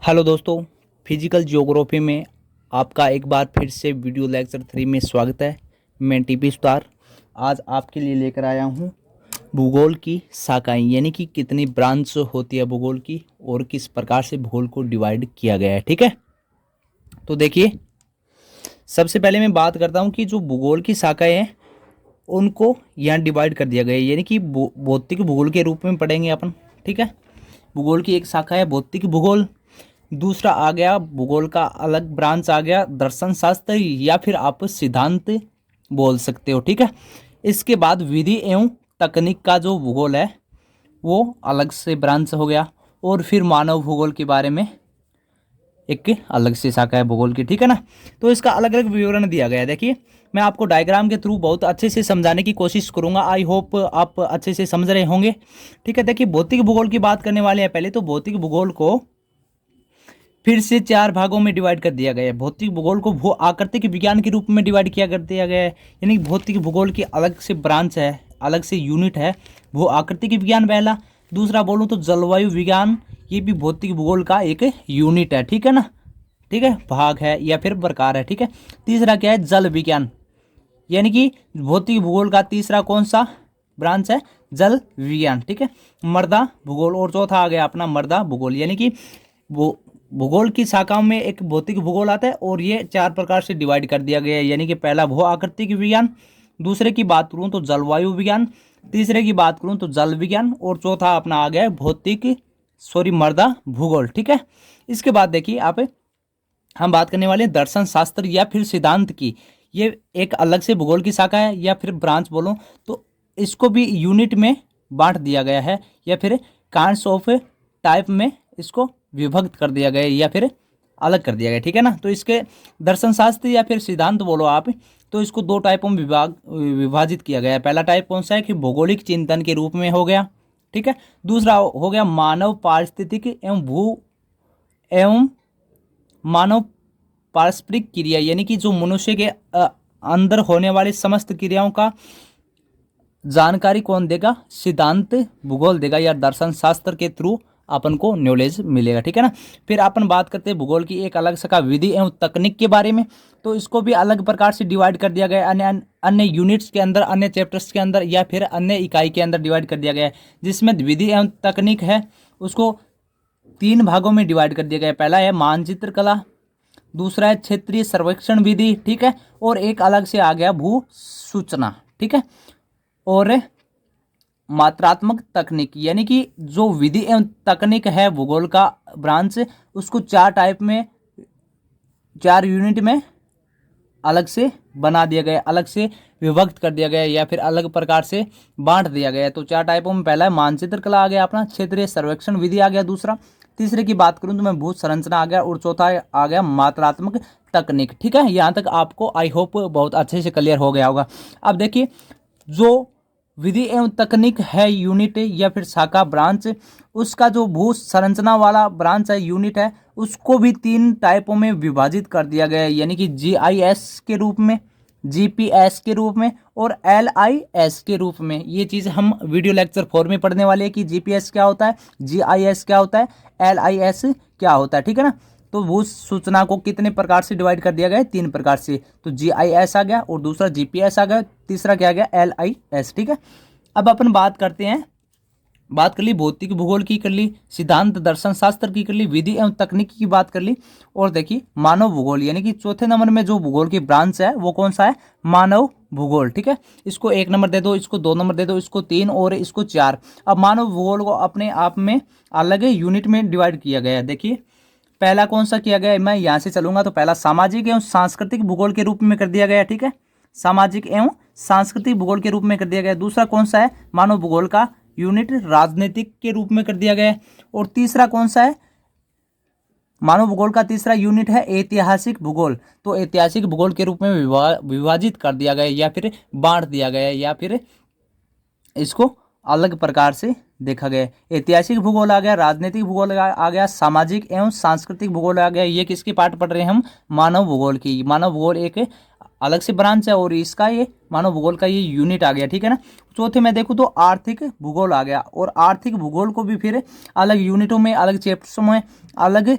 Hello दोस्तों, physical geography में आपका एक बार फिर से वीडियो लेक्चर 3 में स्वागत है। मैं टीपी सुतार आज आपके लिए लेकर आया हूँ भूगोल की शाखाएं, यानी कि कितनी ब्रांच होती है भूगोल की और किस प्रकार से भूगोल को डिवाइड किया गया है। ठीक है, तो देखिए, सबसे पहले मैं बात करता हूँ कि जो भूगोल की शाखाएं हैं उनको यहाँ डिवाइड कर दिया गया है, यानी कि भौतिक भूगोल के रूप में पढ़ेंगे अपन। ठीक है, भूगोल की एक शाखा है भौतिक भूगोल, दूसरा आ गया भूगोल का अलग ब्रांच आ गया दर्शन शास्त्र, या फिर आप सिद्धांत बोल सकते हो। ठीक है, इसके बाद विधि एवं तकनीक का जो भूगोल है वो अलग से ब्रांच हो गया, और फिर मानव भूगोल के बारे में एक अलग से शाखा है भूगोल की। ठीक है ना, तो इसका अलग अलग विवरण दिया गया है। देखिए, मैं आपको डायग्राम के थ्रू बहुत अच्छे से समझाने की कोशिश करूंगा। आई होप आप अच्छे से समझ रहे होंगे। ठीक है, देखिए, भौतिक भूगोल की बात करने वाले हैं। पहले तो भौतिक भूगोल को फिर से 4 भागों में डिवाइड कर दिया गया है। भौतिक भूगोल को भू आकृतिक विज्ञान के रूप में डिवाइड किया कर दिया गया है, यानी भौतिक भूगोल की अलग से ब्रांच है, अलग से यूनिट है भू आकृतिक विज्ञान पहला। दूसरा बोलूँ तो जलवायु विज्ञान, ये भी भौतिक भूगोल का एक यूनिट है। ठीक है ना, ठीक है, भाग है या फिर प्रकार है। ठीक है, तीसरा क्या है, जल विज्ञान, यानी कि भौतिक भूगोल का तीसरा कौन सा ब्रांच है, जल विज्ञान। ठीक है, मृदा भूगोल, और चौथा आ गया अपना मृदा भूगोल, यानी कि वो भूगोल की शाखाओं में एक भौतिक भूगोल आता है, और ये 4 प्रकार से डिवाइड कर दिया गया है। यानी कि पहला भू आकृतिक विज्ञान, दूसरे की बात करूं तो जलवायु विज्ञान, तीसरे की बात करूं तो जल विज्ञान, और चौथा अपना आ गया मृदा भूगोल। ठीक है, इसके बाद देखिए आप, हम बात करने वाले हैं दर्शन शास्त्र या फिर सिद्धांत की। ये एक अलग से भूगोल की शाखा है, या फिर ब्रांच बोलो तो इसको भी यूनिट में बांट दिया गया है, या फिर काइंड्स ऑफ टाइप में इसको विभक्त कर दिया गया है, या फिर अलग कर दिया गया। ठीक है ना, तो इसके दर्शन शास्त्र या फिर सिद्धांत बोलो आप, तो इसको 2 टाइपों में विभाजित किया गया है। पहला टाइप कौन सा है कि भौगोलिक चिंतन के रूप में हो गया। ठीक है, दूसरा हो गया मानव पारिस्थितिक एवं मानव पारस्परिक क्रिया, यानी कि जो मनुष्य के अंदर होने वाली समस्त क्रियाओं का जानकारी कौन देगा, सिद्धांत भूगोल देगा, या दर्शन शास्त्र के थ्रू अपन को नॉलेज मिलेगा। ठीक है ना, फिर अपन बात करते हैं भूगोल की एक अलग शाखा विधि एवं तकनीक के बारे में। तो इसको भी अलग प्रकार से डिवाइड कर दिया गया है, अन्य अन्य यूनिट्स के अंदर, अन्य चैप्टर्स के अंदर, या फिर अन्य इकाई के अंदर डिवाइड कर दिया गया है। जिसमें विधि एवं तकनीक है उसको 3 भागों में डिवाइड कर दिया गया है। पहला है मानचित्र कला, दूसरा है क्षेत्रीय सर्वेक्षण विधि। ठीक है, और एक अलग से आ गया भू सूचना। ठीक है, और मात्रात्मक तकनीक, यानी कि जो विधि एवं तकनीक है भूगोल का ब्रांच, उसको 4 टाइप में, 4 यूनिट में अलग से बना दिया गया, अलग से विभक्त कर दिया गया, या फिर अलग प्रकार से बांट दिया गया। तो 4 टाइपों में पहला है मानचित्र कला आ गया अपना, क्षेत्रीय सर्वेक्षण विधि आ गया दूसरा, तीसरे की बात करूं तो मैं भू संरचना आ गया, और चौथा आ गया मात्रात्मक तकनीक। ठीक है, यहाँ तक आपको आई होप बहुत अच्छे से क्लियर हो गया होगा। अब देखिए, जो विधि एवं तकनीक है यूनिट या फिर शाखा ब्रांच, उसका जो भू संरचना वाला ब्रांच है, यूनिट है, उसको भी 3 टाइपों में विभाजित कर दिया गया है, यानी कि GIS के रूप में, GPS के रूप में, और LIS के रूप में। ये चीज़ हम वीडियो लेक्चर 4 में पढ़ने वाले हैं कि GPS क्या होता है, GIS क्या होता है, LIS क्या होता है। ठीक है ना, तो भू सूचना को कितने प्रकार से डिवाइड कर दिया गया है, 3 प्रकार से। तो GIS आ गया, और दूसरा GPS आ गया, तीसरा क्या आ गया, LIS। ठीक है, अब अपन बात करते हैं, बात कर ली भौतिक भूगोल की, कर ली सिद्धांत दर्शन शास्त्र की, कर ली विधि एवं तकनीकी की बात कर ली, और देखिए मानव भूगोल, यानी कि चौथे नंबर में जो भूगोल की ब्रांच है वो कौन सा है, मानव भूगोल। ठीक है, इसको 1 नंबर दे दो, इसको 2 नंबर दे दो, इसको 3 और इसको 4। अब मानव भूगोल को अपने आप में अलग यूनिट में डिवाइड किया गया है। देखिए, पहला कौन सा किया गया है, मैं यहाँ से चलूंगा तो पहला सामाजिक एवं सांस्कृतिक भूगोल के रूप में कर दिया गया है। ठीक है, सामाजिक एवं सांस्कृतिक भूगोल के रूप में कर दिया गया है। दूसरा कौन सा है, मानव भूगोल का यूनिट राजनीतिक के रूप में कर दिया गया है। और तीसरा कौन सा है, मानव भूगोल का तीसरा यूनिट है ऐतिहासिक भूगोल। तो ऐतिहासिक भूगोल के रूप में विभाजित कर दिया गया, या फिर बांट दिया गया, या फिर इसको अलग प्रकार से देखा गया। ऐतिहासिक भूगोल आ गया, राजनीतिक भूगोल आ गया, सामाजिक एवं सांस्कृतिक भूगोल आ गया। ये किसकी पार्ट पढ़ रहे हैं हम, मानव भूगोल की। मानव भूगोल एक अलग से ब्रांच है, और इसका ये मानव भूगोल का ये यूनिट आ गया। ठीक है ना, चौथे में देखूँ तो आर्थिक भूगोल आ गया, और आर्थिक भूगोल को भी फिर अलग यूनिटों में, अलग चैप्टर्स में, अलग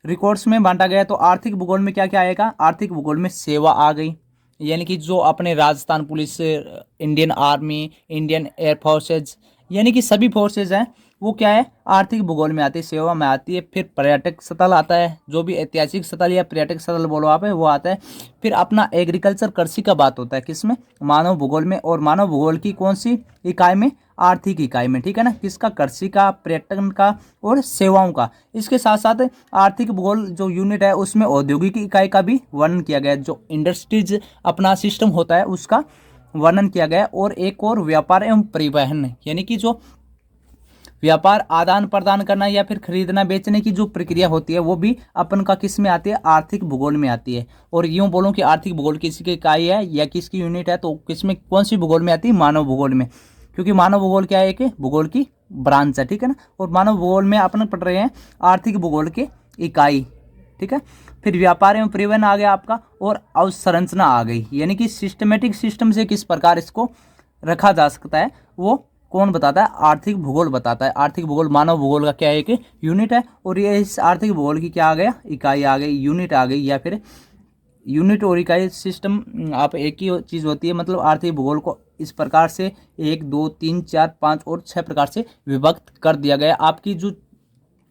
रिकॉर्ड्स में बांटा गया। तो आर्थिक भूगोल में क्या क्या आएगा, आर्थिक भूगोल में सेवा आ गई, यानी कि जो अपने Rajasthan police, Indian army, Indian air forces, यानी कि सभी फोर्सेज हैं वो क्या है, आर्थिक भूगोल में आती है, सेवा में आती है। फिर पर्यटक स्थल आता है, जो भी ऐतिहासिक स्थल या पर्यटक स्थल बोलो आप है वो आता है। फिर अपना एग्रीकल्चर, कृषि का बात होता है किसमें, मानव भूगोल में। और मानव भूगोल की कौन सी इकाई में, आर्थिक इकाई में, ठीक है ना, किसका, कृषि का, पर्यटन का और सेवाओं का। इसके साथ साथ आर्थिक भूगोल जो यूनिट है उसमें औद्योगिक इकाई का भी वर्णन किया गया है, जो इंडस्ट्रीज अपना सिस्टम होता है उसका वर्णन किया गया है। और एक और व्यापार एवं परिवहन, यानी कि जो व्यापार आदान प्रदान करना या फिर खरीदना बेचने की जो प्रक्रिया होती है वो भी अपन का किस में आती है, आर्थिक भूगोल में आती है। और यूं बोलूं कि आर्थिक भूगोल किसकी इकाई है या किसकी यूनिट है, तो किसमें, कौन सी भूगोल में आती है, मानव भूगोल में, क्योंकि मानव भूगोल क्या है, एक भूगोल की ब्रांच है, ठीक है ना। और मानव भूगोल में अपन पढ़ रहे हैं आर्थिक भूगोल की इकाई, ठीक है। फिर व्यापार एवं परिवहन आ गया आपका, और अवसंरचना आ गई, यानी कि सिस्टमेटिक सिस्टम से किस प्रकार इसको रखा जा सकता है वो कौन बताता है, आर्थिक भूगोल बताता है। आर्थिक भूगोल मानव भूगोल का क्या है, एक यूनिट है। और ये इस आर्थिक भूगोल की क्या आ गया, इकाई आ गई, यूनिट आ गई, या फिर यूनिट और इकाई सिस्टम आप एक ही चीज़ होती है। मतलब आर्थिक भूगोल को इस प्रकार से 1 2 3 4 5 और 6 प्रकार से विभक्त कर दिया गया। आपकी जो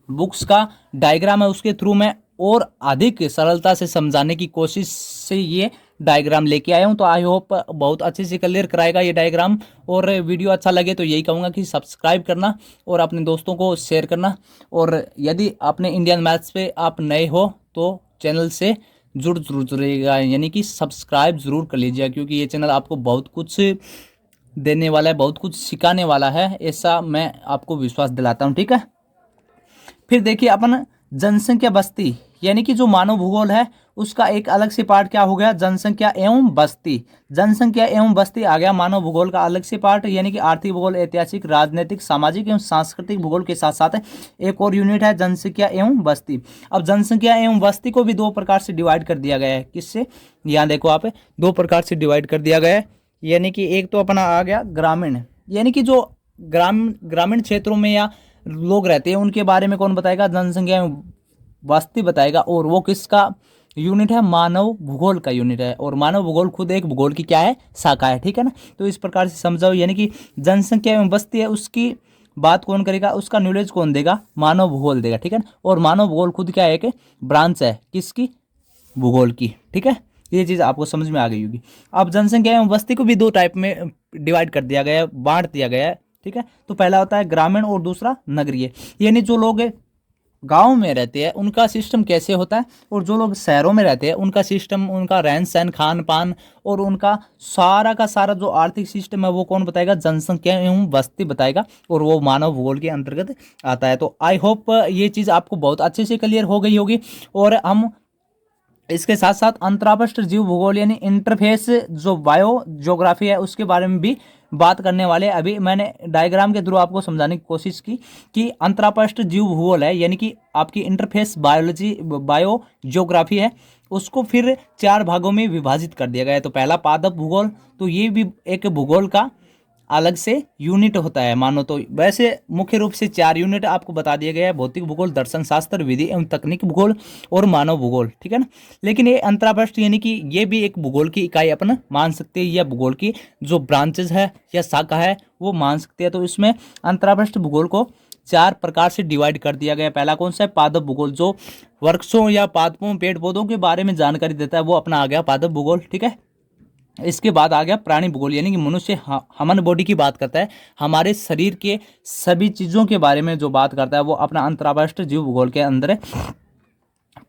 बुक्स का डायग्राम है उसके थ्रू मैं और अधिक सरलता से समझाने की कोशिश से ये डायग्राम लेके आया हूँ। तो आई होप बहुत अच्छे से क्लियर कराएगा ये डायग्राम। और वीडियो अच्छा लगे तो यही कहूँगा कि सब्सक्राइब करना और अपने दोस्तों को शेयर करना। और यदि अपने इंडियन मैथ्स पे आप नए हो तो चैनल से जुड़ जरूर जुड़ेगा, यानी कि सब्सक्राइब जरूर कर लीजिएगा, क्योंकि ये चैनल आपको बहुत कुछ देने वाला है, बहुत कुछ सिखाने वाला है, ऐसा मैं आपको विश्वास दिलाता हूँ, ठीक है। फिर देखिए अपन जनसंख्या बस्ती, यानी कि जो मानव भूगोल है उसका एक अलग से पार्ट क्या हो गया, जनसंख्या एवं बस्ती। जनसंख्या एवं बस्ती आ गया मानव भूगोल का अलग से पार्ट, यानी कि आर्थिक भूगोल, ऐतिहासिक, राजनीतिक, सामाजिक एवं सांस्कृतिक भूगोल के साथ साथ एक और यूनिट है जनसंख्या एवं बस्ती। अब जनसंख्या एवं बस्ती को भी दो प्रकार से डिवाइड कर दिया गया है। किससे, यहाँ देखो आप, दो प्रकार से डिवाइड कर दिया गया है। यानी कि एक तो अपना आ गया ग्रामीण, यानी कि जो ग्रामीण क्षेत्रों में या लोग रहते हैं उनके बारे में कौन बताएगा, जनसंख्या एवं बस्ती बताएगा। और वो किसका यूनिट है, मानव भूगोल का यूनिट है। और मानव भूगोल खुद एक भूगोल की क्या है, शाखा है, ठीक है ना। तो इस प्रकार से समझाओ, यानी कि जनसंख्या एवं बस्ती है उसकी बात कौन करेगा, उसका नॉलेज कौन देगा, मानव भूगोल देगा, ठीक है ना। और मानव भूगोल खुद क्या है, एक ब्रांच है किसकी, भूगोल की, ठीक है। ये चीज़ आपको समझ में आ गई होगी। अब जनसंख्या एवं बस्ती को भी दो टाइप में डिवाइड कर दिया गया है, बांट दिया गया है, ठीक है। तो पहला होता है ग्रामीण और दूसरा नगरीय, यानी जो लोग गांव में रहते हैं उनका सिस्टम कैसे होता है, और जो लोग शहरों में रहते हैं उनका सिस्टम, उनका रहन सहन, खान पान और उनका सारा का सारा जो आर्थिक सिस्टम है वो कौन बताएगा, जनसंख्या एवं बस्ती बताएगा। और वो मानव भूगोल के अंतर्गत आता है। तो आई होप ये चीज़ आपको बहुत अच्छे से क्लियर हो गई होगी। और हम इसके साथ साथ अंतर्राष्ट्रीय जीव भूगोल यानी इंटरफेस जो बायो ज्योग्राफी है उसके बारे में भी बात करने वाले। अभी मैंने डायग्राम के थ्रू आपको समझाने की कोशिश की कि अंतर्राष्ट्रीय जीव भूगोल है, यानी कि आपकी इंटरफेस बायोलॉजी, बायो ज्योग्राफी है, उसको फिर 4 भागों में विभाजित कर दिया गया है। तो पहला पादप भूगोल, तो ये भी एक भूगोल का अलग से यूनिट होता है मानो। तो वैसे मुख्य रूप से 4 यूनिट आपको बता दिया गया है, भौतिक भूगोल, दर्शन शास्त्र, विधि एवं तकनीक भूगोल और मानव भूगोल, ठीक है ना। लेकिन ये अंतर्राष्ट्रीय, यानी कि ये भी एक भूगोल की इकाई अपन मान सकते हैं, या भूगोल की जो ब्रांचेज है या शाखा है वो मान सकते हैं। तो इसमें अंतर्राष्ट्रीय भूगोल को 4 प्रकार से डिवाइड कर दिया गया है। पहला कौन सा है, पादप भूगोल, जो वृक्षों या पादपों, पेड़ पौधों के बारे में जानकारी देता है, वो अपना आ गया पादप भूगोल, ठीक है। इसके बाद आ गया प्राणी भूगोल, यानी कि मनुष्य, ह्यूमन बॉडी की बात करता है, हमारे शरीर के सभी चीज़ों के बारे में जो बात करता है वो अपना अंतर्राष्ट्रीय जीव भूगोल के अंदर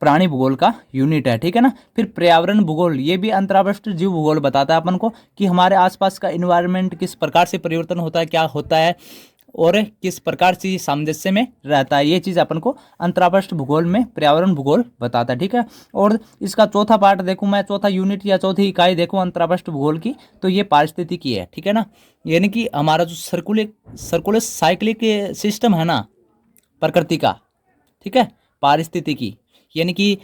प्राणी भूगोल का यूनिट है, ठीक है ना। फिर पर्यावरण भूगोल, ये भी अंतर्राष्ट्रीय जीव भूगोल बताता है अपन को कि हमारे आसपास का इन्वायरमेंट किस प्रकार से परिवर्तन होता है, क्या होता है और किस प्रकार से सामंजस्य में रहता है। ये चीज़ अपन को अंतर्राष्ट्रीय भूगोल में पर्यावरण भूगोल बताता है, ठीक है। और इसका चौथा पार्ट देखूं मैं, चौथा यूनिट या चौथी इकाई देखूं अंतर्राष्ट्रीय भूगोल की, तो ये पारिस्थितिकी है, ठीक है ना। यानी कि हमारा जो सर्कुलर साइक्लिक सिस्टम है ना प्रकृति का, ठीक है, पारिस्थितिकी, यानी कि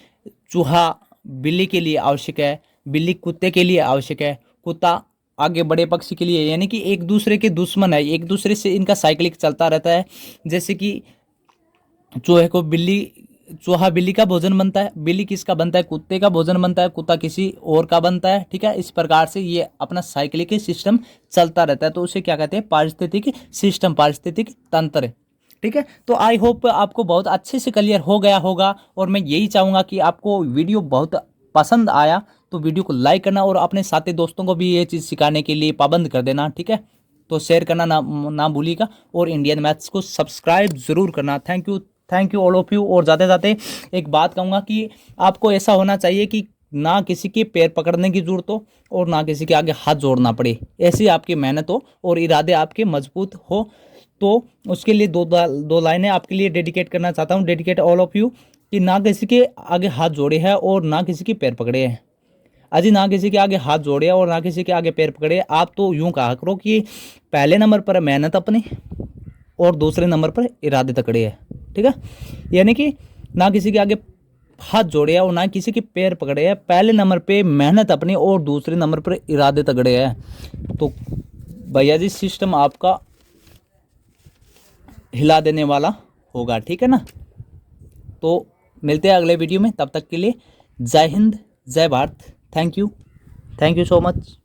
चूहा बिल्ली के लिए आवश्यक है, बिल्ली कुत्ते के लिए आवश्यक है, कुत्ता आगे बड़े पक्षी के लिए, यानी कि एक दूसरे के दुश्मन है, एक दूसरे से इनका साइक्लिक चलता रहता है। जैसे कि चूहे को बिल्ली चूहा बिल्ली का भोजन बनता है, बिल्ली किसका बनता है, कुत्ते का भोजन बनता है, कुत्ता किसी और का बनता है। ठीक है, इस प्रकार से ये अपना साइक्लिक सिस्टम चलता रहता है, तो उसे क्या कहते हैं, पारिस्थितिक सिस्टम, पारिस्थितिक तंत्र। ठीक है, तो आई होप आपको बहुत अच्छे से क्लियर हो गया होगा, और मैं यही चाहूँगा कि आपको वीडियो बहुत पसंद आया तो वीडियो को लाइक करना और अपने साथी दोस्तों को भी ये चीज़ सिखाने के लिए पाबंद कर देना। ठीक है, तो शेयर करना ना भूलिएगा, और इंडियन मैथ्स को सब्सक्राइब जरूर करना। Thank you all of you. और ज़्यादा से ज़्यादा एक बात कहूँगा कि आपको ऐसा होना चाहिए कि ना किसी के पैर पकड़ने की जरूरत हो और ना किसी के आगे हाथ जोड़ना पड़े, ऐसी आपकी मेहनत हो और इरादे आपके मजबूत हो। तो उसके लिए दो लाइनें आपके लिए डेडिकेट करना चाहता हूँ, डेडिकेट ऑल ऑफ यू, कि ना किसी के आगे हाथ जोड़े हैं और ना किसी के पैर पकड़े हैं। अजी ना किसी के आगे हाथ जोड़े और ना किसी के आगे पैर पकड़े। आप तो यूं कहा करो कि पहले नंबर पर मेहनत अपनी और दूसरे नंबर पर इरादे तकड़े है। ठीक है, यानी कि ना किसी के आगे हाथ जोड़े और ना किसी के पैर पकड़े हैं, पहले नंबर पे मेहनत अपनी और दूसरे नंबर पर इरादे तगड़े हैं। तो भैया जी सिस्टम आपका हिला देने वाला होगा। ठीक है ना, तो मिलते हैं अगले वीडियो में, तब तक के लिए जय हिंद, जय Bharat. Thank you so much.